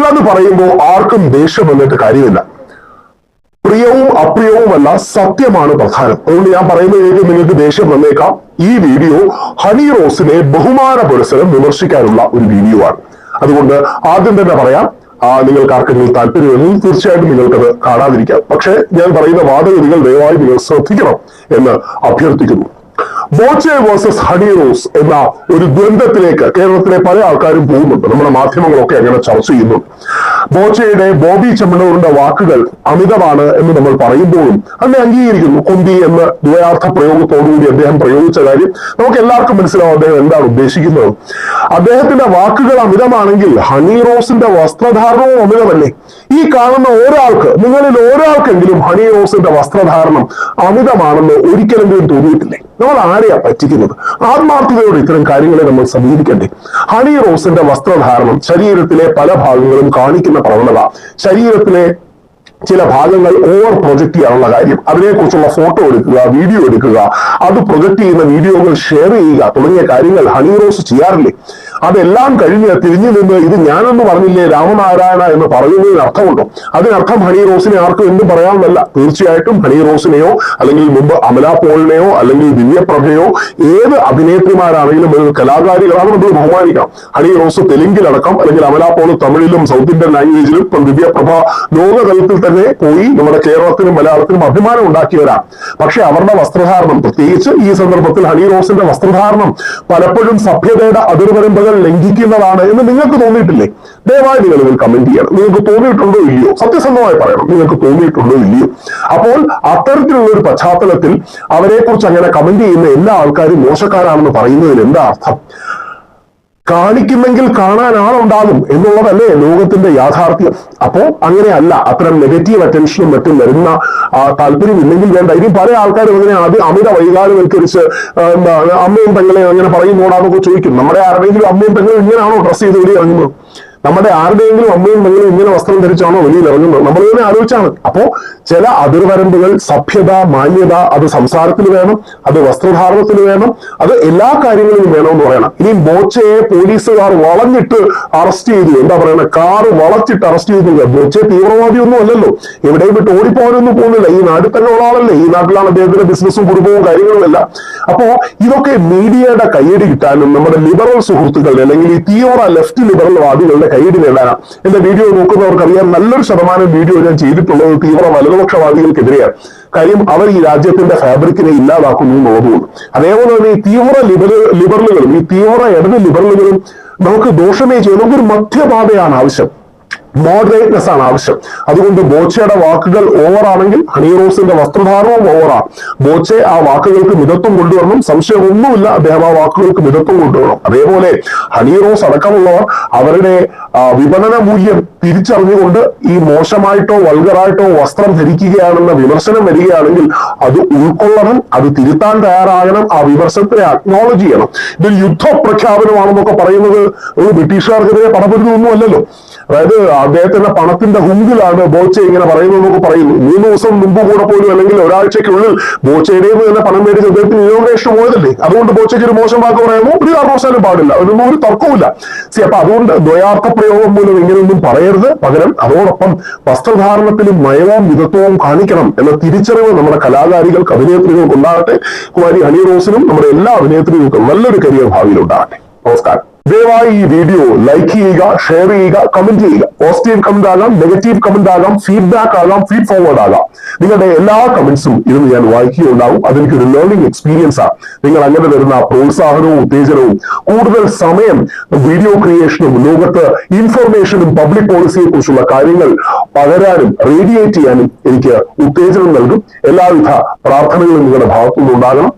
നല്ലത് പറയുമ്പോൾ ആർക്കും ദേഷ്യം വന്നിട്ട് കാര്യമില്ല. പ്രിയവും അപ്രിയവുമല്ല, സത്യമാണ് പ്രധാനം. അതുകൊണ്ട് ഞാൻ പറയുന്നതിലേക്ക് നിങ്ങൾക്ക് ദേഷ്യം വന്നേക്കാം. ഈ വീഡിയോ ഹണി റോസിനെ ബഹുമാന പുരസ്സരം വിമർശിക്കാനുള്ള ഒരു വീഡിയോ ആണ്. അതുകൊണ്ട് ആദ്യം തന്നെ പറയാം, നിങ്ങൾക്ക് ആർക്കെങ്കിലും താല്പര്യമെങ്കിൽ തീർച്ചയായിട്ടും നിങ്ങൾക്കത് കാണാതിരിക്കാം. പക്ഷെ ഞാൻ പറയുന്ന വാദഗതികൾ ദയവായി നിങ്ങൾ ശ്രദ്ധിക്കണം എന്ന് അഭ്യർത്ഥിക്കുന്നു. ബോച്ചെ വേഴ്സസ് ഹണി റോസ് എന്ന ഒരു ദ്വന്ദ്വത്തിലേക്ക് കേരളത്തിലെ പല ആൾക്കാരും പോകുന്നുണ്ട്. നമ്മുടെ മാധ്യമങ്ങളൊക്കെ അങ്ങനെ ചർച്ച ചെയ്യുന്നു. ബോച്ചയുടെ ബോബി ചെമ്മണ്ണൂരിന്റെ വാക്കുകൾ അമിതമാണ് എന്ന് നമ്മൾ പറയുമ്പോഴും അതിനെ അംഗീകരിക്കുന്നു. കൊന്തി എന്ന ദ്വയാർത്ഥ പ്രയോഗത്തോടുകൂടി അദ്ദേഹം പ്രയോഗിച്ച കാര്യം നമുക്ക് എല്ലാവർക്കും മനസ്സിലാവും അദ്ദേഹം എന്താണ് ഉദ്ദേശിക്കുന്നത്. അദ്ദേഹത്തിന്റെ വാക്കുകൾ അമിതമാണെങ്കിൽ ഹണി റോസിന്റെ വസ്ത്രധാരണവും അമിതമല്ലേ? ഈ കാണുന്ന ഒരാൾക്ക്, നിങ്ങളിൽ ഒരാൾക്കെങ്കിലും ഹണി റോസിന്റെ വസ്ത്രധാരണം അമിതമാണെന്ന് ഒരിക്കലെങ്കിലും തോന്നിയിട്ടില്ലേ? നമ്മൾ ആരെയാ പറ്റിക്കുന്നത്? ആത്മാർത്ഥതയോടെ ഇത്തരം കാര്യങ്ങളെ നമ്മൾ സമീപിക്കണ്ടേ? ഹണി റോസിന്റെ വസ്ത്രധാരണം ശരീരത്തിലെ പല ഭാഗങ്ങളും കാണിക്കുന്ന പ്രവണത, ശരീരത്തിലെ ചില ഭാഗങ്ങൾ ഓവർ പ്രൊജക്ട് ചെയ്യാനുള്ള കാര്യം, അതിനെക്കുറിച്ചുള്ള ഫോട്ടോ എടുക്കുക, വീഡിയോ എടുക്കുക, അത് പ്രൊജക്ട് ചെയ്യുന്ന വീഡിയോകൾ ഷെയർ ചെയ്യുക തുടങ്ങിയ കാര്യങ്ങൾ ഹണി റോസ് ചെയ്യാറില്ലേ? അതെല്ലാം കഴിഞ്ഞ് തിരിഞ്ഞു നിന്ന് ഇത് ഞാനൊന്നും പറഞ്ഞില്ലേ രാമനാരായണ എന്ന് പറയുന്നതിന് അർത്ഥമുണ്ടോ? അതിനർത്ഥം ഹണി റോസിനെ ആർക്കും എന്തും പറയാമെന്നല്ല. തീർച്ചയായിട്ടും ഹണി റോസിനെയോ അല്ലെങ്കിൽ മുമ്പ് അമല പോളിനെയോ അല്ലെങ്കിൽ ദിവ്യപ്രഭയോ ഏത് അഭിനേത്രിമാരാണെങ്കിലും കലാകാരികളാണ് നമ്മൾ ബഹുമാനിക്കാം. ഹണി റോസ് തെലുങ്കിലടക്കം, അല്ലെങ്കിൽ അമല പോൾ തമിഴിലും സൗത്ത് ഇന്ത്യൻ ലാംഗ്വേജിലും, ഇപ്പം ദിവ്യപ്രഭ ലോകതലത്തിൽ തന്നെ പോയി നമ്മുടെ കേരളത്തിനും മലയാളത്തിനും അഭിമാനം ഉണ്ടാക്കിയവരാണ്. പക്ഷെ അവരുടെ വസ്ത്രധാരണം, പ്രത്യേകിച്ച് ഈ സന്ദർഭത്തിൽ ഹണി റോസിന്റെ വസ്ത്രധാരണം പലപ്പോഴും സഭ്യതയുടെ അതിർവരമ്പുകൾ ലംഘിക്കുന്നതാണ് എന്ന് നിങ്ങൾക്ക് തോന്നിയിട്ടില്ലേ? ദയവായി നിങ്ങൾ ഇതിൽ കമന്റ് ചെയ്യണം. നിങ്ങൾക്ക് തോന്നിയിട്ടുണ്ടോ ഇല്ലയോ? സത്യസന്ധമായി പറയണം, നിങ്ങൾക്ക് തോന്നിയിട്ടുണ്ടോ ഇല്ലയോ? അപ്പോൾ അത്തരത്തിലുള്ള ഒരു പശ്ചാത്തലത്തിൽ അവരെ കുറിച്ച് അങ്ങനെ കമന്റ് ചെയ്യുന്ന എല്ലാ ആൾക്കാരും മോശക്കാരാണെന്ന് പറയുന്നതിൽ എന്താ അർത്ഥം? കാണിക്കുന്നെങ്കിൽ കാണാൻ ആളുണ്ടാകും എന്നുള്ളതല്ലേ ലോകത്തിന്റെ യാഥാർത്ഥ്യം. അപ്പോ അങ്ങനെയല്ല. അത്തരം നെഗറ്റീവ് അറ്റൻഷനും മറ്റും വരുന്ന താല്പര്യം ഇല്ലെങ്കിൽ വേണ്ട. ഇനി പല ആൾക്കാരും അങ്ങനെ അമിത വൈകാരവൽക്കരിച്ച് അമ്മയും പെങ്ങളെയും അങ്ങനെ പറയുന്നോടാന്നൊക്കെ ചോദിക്കും. നമ്മുടെ ആരുടെയെങ്കിലും അമ്മയും പെങ്ങളും ഇങ്ങനെയാണോ ഡ്രസ് ചെയ്ത് വെളിയിൽ ഇറങ്ങുന്നത്? നമ്മുടെ ആരുടെയെങ്കിലും അമ്മയും പെങ്ങളും ഇങ്ങനെ വസ്ത്രം ധരിച്ചാണോ വെളിയിൽ ഇറങ്ങുന്നത്? നമ്മൾ ഇതിനെ ആലോചിച്ചാണ്. അപ്പോ ചില അതിർവരമ്പുകൾ, സഭ്യത, മാന്യത, അത് സംസാരത്തിൽ വേണം, അത് വസ്ത്രധാരണത്തിൽ വേണം, അത് എല്ലാ കാര്യങ്ങളിലും വേണമെന്ന് പറയണം. ഇനി ബോച്ചയെ പോലീസുകാർ വളഞ്ഞിട്ട് അറസ്റ്റ് ചെയ്തു, എന്താ പറയണ, കാറ് വളച്ചിട്ട് അറസ്റ്റ് ചെയ്തു. ബോച്ചെ തീവ്രവാദിയൊന്നും അല്ലല്ലോ, എവിടെയും വിട്ട് ഓടിപ്പോകാനൊന്നും പോകുന്നില്ല. ഈ നാട്ടിൽ തന്നെ ഉള്ള ആളല്ലേ, ഈ നാട്ടിലാണ് അദ്ദേഹത്തിന്റെ ബിസിനസ്സും കുടുംബവും കാര്യങ്ങളും എല്ലാം. അപ്പോ ഇതൊക്കെ മീഡിയയുടെ കയ്യടി കിട്ടാനും നമ്മുടെ ലിബറൽ സുഹൃത്തുക്കൾ അല്ലെങ്കിൽ ഈ തീവ്ര ലെഫ്റ്റ് ലിബറൽ വാദികളുടെ കയ്യടി നേടാനാണ്. എന്റെ വീഡിയോ നോക്കുന്നവർക്ക് അറിയാം, നല്ലൊരു ശതമാനം വീഡിയോ ഞാൻ ചെയ്തിട്ടുള്ളത് തീവ്ര വലതുപക്ഷവാദികൾക്കെതിരെയാണ്. കാര്യം അവർ ഈ രാജ്യത്തിന്റെ ഫാബ്രിക്കിനെ ഇല്ലാതാക്കുന്നു എന്നുള്ളതുകൊണ്ട്. അതേപോലെ തന്നെ ഈ തീവ്ര ലിബറലുകളും ഈ തീവ്ര ഇടത് ലിബറലുകളും നമുക്ക് ദോഷമേ ചെയ്യും. നമുക്കൊരു മധ്യപാതയാണ് ആവശ്യം, മോഡറേറ്റ്നെസ് ആണ് ആവശ്യം. അതുകൊണ്ട് ബോച്ചയുടെ വാക്കുകൾ ഓവറാണെങ്കിൽ ഹണി റോസിന്റെ വസ്ത്രധാരണവും ഓവറാണ്. ബോച്ചെ ആ വാക്കുകൾക്ക് മിതത്വം കൊണ്ടുവരണം, സംശയമൊന്നുമില്ല, അദ്ദേഹം ആ വാക്കുകൾക്ക് മിതത്വം കൊണ്ടുവരണം. അതേപോലെ ഹണി റോസ് അടക്കമുള്ളവർ അവരുടെ വിപണന മൂല്യം തിരിച്ചറിഞ്ഞുകൊണ്ട് ഈ മോശമായിട്ടോ വൾഗറായിട്ടോ വസ്ത്രം ധരിക്കുകയാണെന്ന വിമർശനം വരികയാണെങ്കിൽ അത് ഉൾക്കൊള്ളണം, അത് തിരുത്താൻ തയ്യാറാകണം, ആ വിമർശനത്തെ അക്നോളജ് ചെയ്യണം. ഇതൊരു യുദ്ധപ്രഖ്യാപനമാണെന്നൊക്കെ പറയുന്നത് ഒരു ബ്രിട്ടീഷുകാർക്കെതിരെ പടപൊരുതൊന്നും അല്ലല്ലോ. അതായത് അദ്ദേഹത്തിന്റെ പണത്തിന്റെ ഹുങ്കിലാണ് ബോച്ചെ ഇങ്ങനെ പറയുന്നതെന്നൊക്കെ പറയുന്നു. 3 ദിവസം മുമ്പ് കൂടെ പോലും അല്ലെങ്കിൽ ഒരാഴ്ചയ്ക്കുള്ളിൽ ബോച്ചയുടേന്ന് തന്നെ പണം മേടിച്ച് അദ്ദേഹത്തിന് ഇനോഗ്രേഷൻ പോയതല്ലേ. അതുകൊണ്ട് ബോച്ചയ്ക്ക് ഒരു മോശം വാക്ക് പറയുമ്പോൾ ഒരു കാരണവശാലും പാടില്ല, അതൊന്നും ഒരു തർക്കവുമില്ല. അപ്പൊ അതുകൊണ്ട് ദ്വയാർത്ഥ പ്രയോഗം മൂലം ഇങ്ങനെയൊന്നും പറയരുത്. പകരം അതോടൊപ്പം വസ്ത്രധാരണത്തിലും നയവും മിതത്വവും കാണിക്കണം എന്ന തിരിച്ചറിവ് നമ്മുടെ കലാകാരികൾക്ക്, അഭിനേത്രികൾക്ക് ഉണ്ടാകട്ടെ. കുമാരി ഹണി റോസിനും നമ്മുടെ എല്ലാ അഭിനേത്രികൾക്കും നല്ലൊരു കരിയർ ഭാവിയിൽ ഉണ്ടാകട്ടെ. നമസ്കാരം. ദയവായി ഈ വീഡിയോ ലൈക്ക് ചെയ്യുക, ഷെയർ ചെയ്യുക, കമന്റ് ചെയ്യുക. പോസിറ്റീവ് കമന്റ് ആകാം, നെഗറ്റീവ് കമന്റ് ആകാം, ഫീഡ്ബാക്ക് ആകാം, ഫീഡ് ഫോർവേഡ് ആകാം. നിങ്ങളുടെ എല്ലാ കമന്റ്സും ഇരുന്ന് ഞാൻ വായിക്കുകയുണ്ടാവും. അതെനിക്കൊരു ലേണിംഗ് എക്സ്പീരിയൻസ് ആണ്. നിങ്ങൾ അങ്ങനെ വരുന്ന പ്രോത്സാഹനവും ഉത്തേജനവും കൂടുതൽ സമയം വീഡിയോ ക്രിയേഷനും ലോകത്ത് ഇൻഫർമേഷനും പബ്ലിക് പോളിസിയെ കുറിച്ചുള്ള കാര്യങ്ങൾ പകരാനും റേഡിയേറ്റ് ചെയ്യാനും എനിക്ക് ഉത്തേജനം നൽകും. എല്ലാവിധ പ്രാർത്ഥനകളും നിങ്ങളുടെ ഭാഗത്തുനിന്ന് ഉണ്ടാകണം.